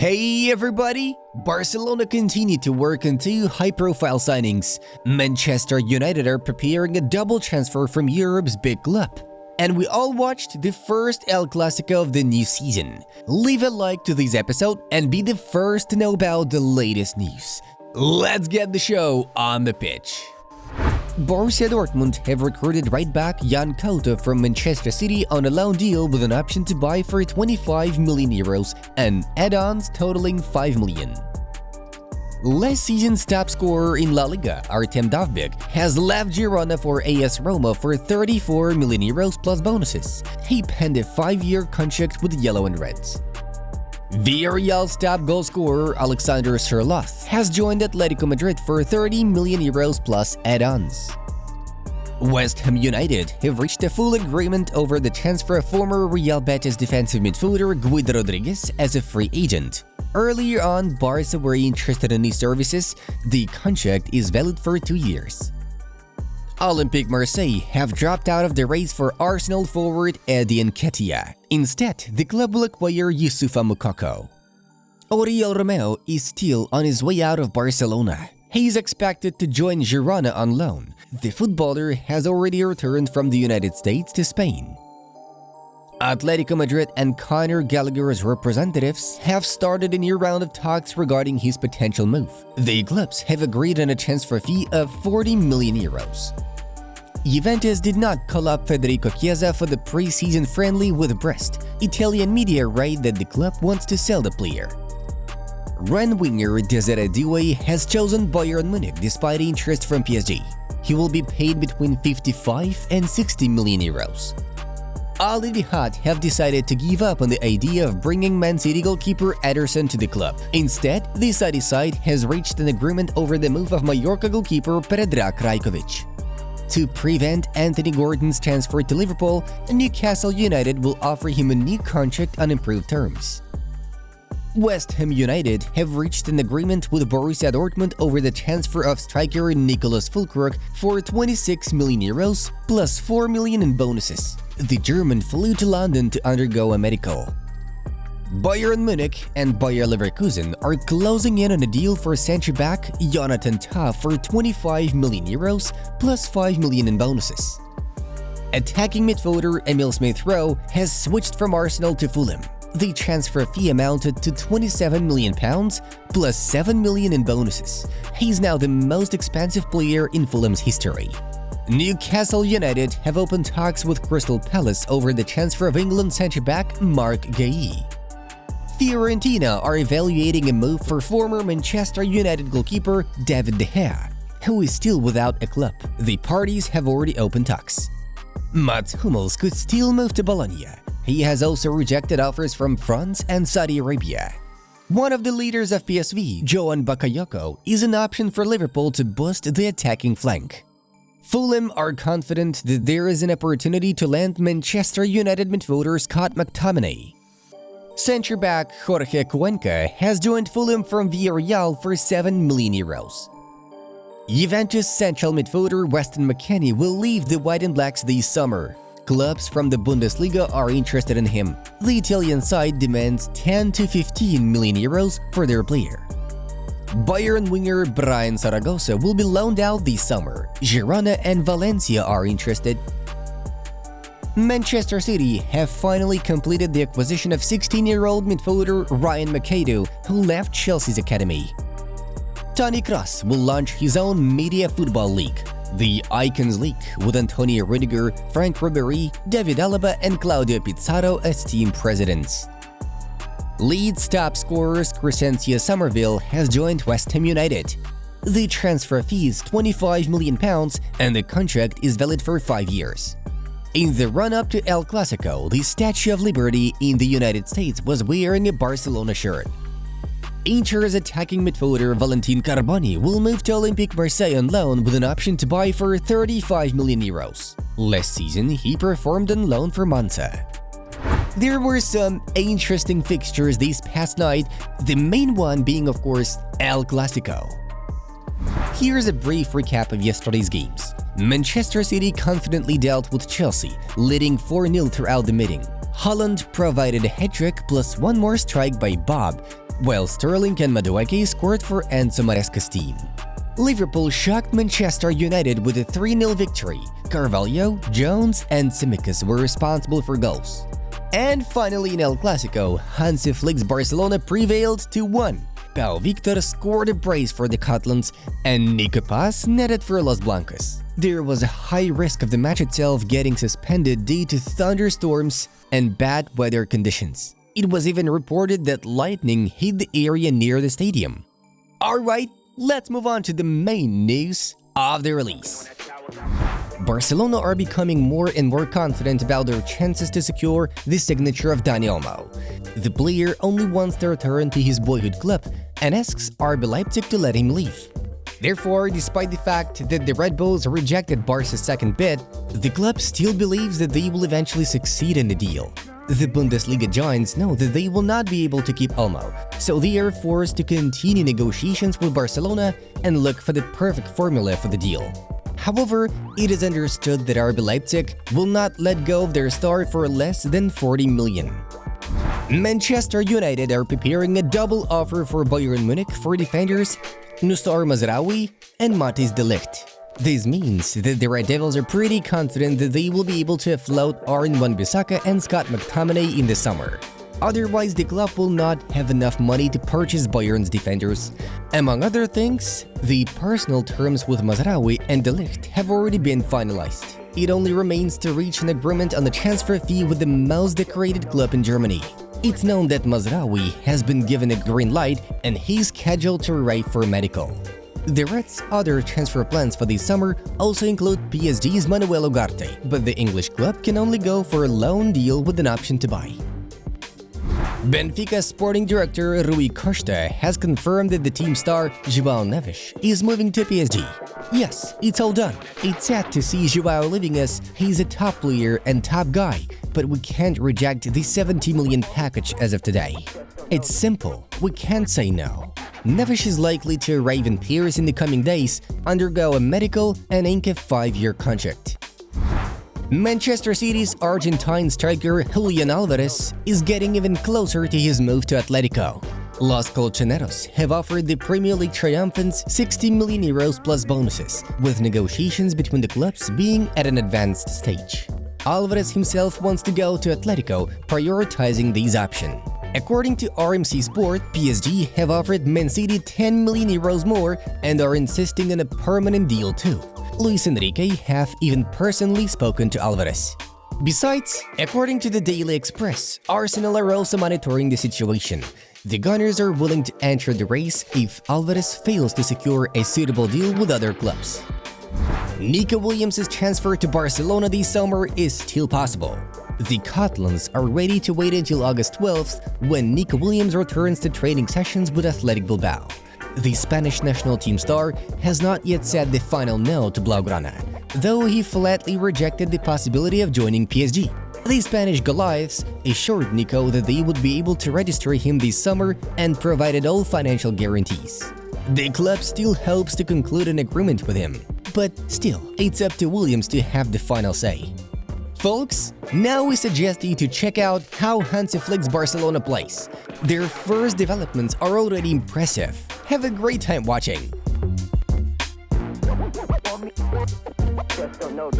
Hey everybody! Barcelona continue to work on two high-profile signings. Manchester United are preparing a double transfer from Europe's big club. And we all watched the first El Clasico of the new season. Leave a like to this episode and be the first to know about the latest news. Let's get the show on the pitch. Borussia Dortmund have recruited right-back Jan Couto from Manchester City on a loan deal with an option to buy for 25 million euros and add-ons totaling 5 million. Last season's top scorer in La Liga, Artem Dovbyk, has left Girona for AS Roma for 34 million euros plus bonuses. He penned a 5-year contract with Yellow and Reds. Villarreal's top goal scorer Alexander Sørloth has joined Atletico Madrid for 30 million euros plus add-ons. West Ham United have reached a full agreement over the transfer of former Real Betis defensive midfielder Guido Rodriguez as a free agent. Earlier on, Barca were interested in his services. The contract is valid for 2 years. Olympique Marseille have dropped out of the race for Arsenal forward Eddie Nketiah. Instead, the club will acquire Youssoufa Moukoko. Oriol Romeu is still on his way out of Barcelona. He is expected to join Girona on loan. The footballer has already returned from the United States to Spain. Atletico Madrid and Conor Gallagher's representatives have started a new round of talks regarding his potential move. The clubs have agreed on a transfer fee of 40 million euros. Juventus did not call up Federico Chiesa for the pre-season friendly with Brest. Italian media write that the club wants to sell the player. Rennes winger Desiré Doué has chosen Bayern Munich despite interest from PSG. He will be paid between 55 and 60 million euros. Al Ittihad have decided to give up on the idea of bringing Man City goalkeeper Ederson to the club. Instead, the Saudi side has reached an agreement over the move of Mallorca goalkeeper Predrag Rajkovic. To prevent Anthony Gordon's transfer to Liverpool, Newcastle United will offer him a new contract on improved terms. West Ham United have reached an agreement with Borussia Dortmund over the transfer of striker Nicolas Füllkrug for 26 million euros plus 4 million in bonuses. The German flew to London to undergo a medical. Bayern Munich and Bayer Leverkusen are closing in on a deal for centre-back Jonathan Tah for 25 million euros plus 5 million in bonuses. Attacking midfielder Emil Smith-Rowe has switched from Arsenal to Fulham. The transfer fee amounted to £27 million plus 7 million in bonuses. He's now the most expensive player in Fulham's history. Newcastle United have opened talks with Crystal Palace over the transfer of England centre-back Mark Guéhi. Fiorentina are evaluating a move for former Manchester United goalkeeper David De Gea, who is still without a club. The parties have already opened talks. Mats Hummels could still move to Bologna. He has also rejected offers from France and Saudi Arabia. One of the leaders of PSV, Johan Bakayoko, is an option for Liverpool to boost the attacking flank. Fulham are confident that there is an opportunity to land Manchester United midfielder Scott McTominay. Centre-back Jorge Cuenca has joined Fulham from Villarreal for 7 million euros. Juventus central midfielder Weston McKennie will leave the White and Blacks this summer. Clubs from the Bundesliga are interested in him. The Italian side demands 10 to 15 million euros for their player. Bayern winger Brian Zaragoza will be loaned out this summer. Girona and Valencia are interested. Manchester City have finally completed the acquisition of 16-year-old midfielder Ryan McAdoo, who left Chelsea's academy. Toni Kroos will launch his own media football league, the Icons League, with Antonio Rudiger, Frank Ribery, David Alaba and Claudio Pizarro as team presidents. Leeds top scorers Crescencio Somerville has joined West Ham United. The transfer fee is £25 million and the contract is valid for 5 years. In the run-up to El Clasico, the Statue of Liberty in the United States was wearing a Barcelona shirt. Inter's attacking midfielder Valentin Carboni will move to Olympique Marseille on loan with an option to buy for 35 million euros. Last season, he performed on loan for Monza. There were some interesting fixtures this past night, the main one being, of course, El Clasico. Here's a brief recap of yesterday's games. Manchester City confidently dealt with Chelsea, leading 4-0 throughout the meeting. Haaland provided a hat-trick plus one more strike by Bob. while Sterling and Madueke scored for Enzo Maresca's team. Liverpool shocked Manchester United with a 3-0 victory. Carvalho, Jones, and Tsimikas were responsible for goals. And finally in El Clasico, Hansi Flick's Barcelona prevailed 2-1. Pau Victor scored a brace for the Catalans, and NICO netted for Los Blancos. There was a high risk of the match itself getting suspended due to thunderstorms and bad weather conditions. It was even reported that lightning hit the area near the stadium. Alright, let's move on to the main news of the release. Barcelona are becoming more and more confident about their chances to secure the signature of Dani Olmo. The player only wants to return to his boyhood club and asks RB Leipzig to let him leave. Therefore, despite the fact that the Red Bulls rejected Barca's second bid, the club still believes that they will eventually succeed in the deal. The Bundesliga giants know that they will not be able to keep Olmo, so they are forced to continue negotiations with Barcelona and look for the perfect formula for the deal. However, it is understood that RB Leipzig will not let go of their star for less than 40 million. Manchester United are preparing a double offer for Bayern Munich for defenders Nusar Mazraoui and Matthijs de Ligt. This means that the Red Devils are pretty confident that they will be able to float Aaron Wan-Bissaka and Scott McTominay in the summer. Otherwise, the club will not have enough money to purchase Bayern's defenders. Among other things, the personal terms with Mazraoui and de Ligt have already been finalized. It only remains to reach an agreement on the transfer fee with the most decorated club in Germany. It's known that Mazraoui has been given a green light and he's scheduled to arrive for medical. The Reds' other transfer plans for this summer also include PSG's Manuel Ugarte, but the English club can only go for a loan deal with an option to buy. Benfica sporting director Rui Costa has confirmed that the team star João Neves is moving to PSG. Yes, it's all done. It's sad to see João leaving us. He's a top player and top guy, but we can't reject the 70 million package as of today. It's simple, we can't say no. Neves is likely to arrive in Paris in the coming days, undergo a medical and ink a 5-year contract. Manchester City's Argentine striker Julian Alvarez is getting even closer to his move to Atletico. Los Colchoneros have offered the Premier League triumphants 60 million euros plus bonuses, with negotiations between the clubs being at an advanced stage. Alvarez himself wants to go to Atletico, prioritizing this option. According to RMC Sport, PSG have offered Man City 10 million euros more and are insisting on a permanent deal too. Luis Enrique have even personally spoken to Alvarez. Besides, according to the Daily Express, Arsenal are also monitoring the situation. The Gunners are willing to enter the race if Alvarez fails to secure a suitable deal with other clubs. Nico Williams' transfer to Barcelona this summer is still possible. The Catalans are ready to wait until August 12th when Nico Williams returns to training sessions with Athletic Bilbao. The Spanish national team star has not yet said the final no to Blaugrana, though he flatly rejected the possibility of joining PSG. The Spanish Goliaths assured Nico that they would be able to register him this summer and provided all financial guarantees. The club still hopes to conclude an agreement with him, but still, it's up to Williams to have the final say. Folks, now we suggest you to check out how Hansi Flick's Barcelona plays. Their first developments are already impressive. Have a great time watching! Just don't know.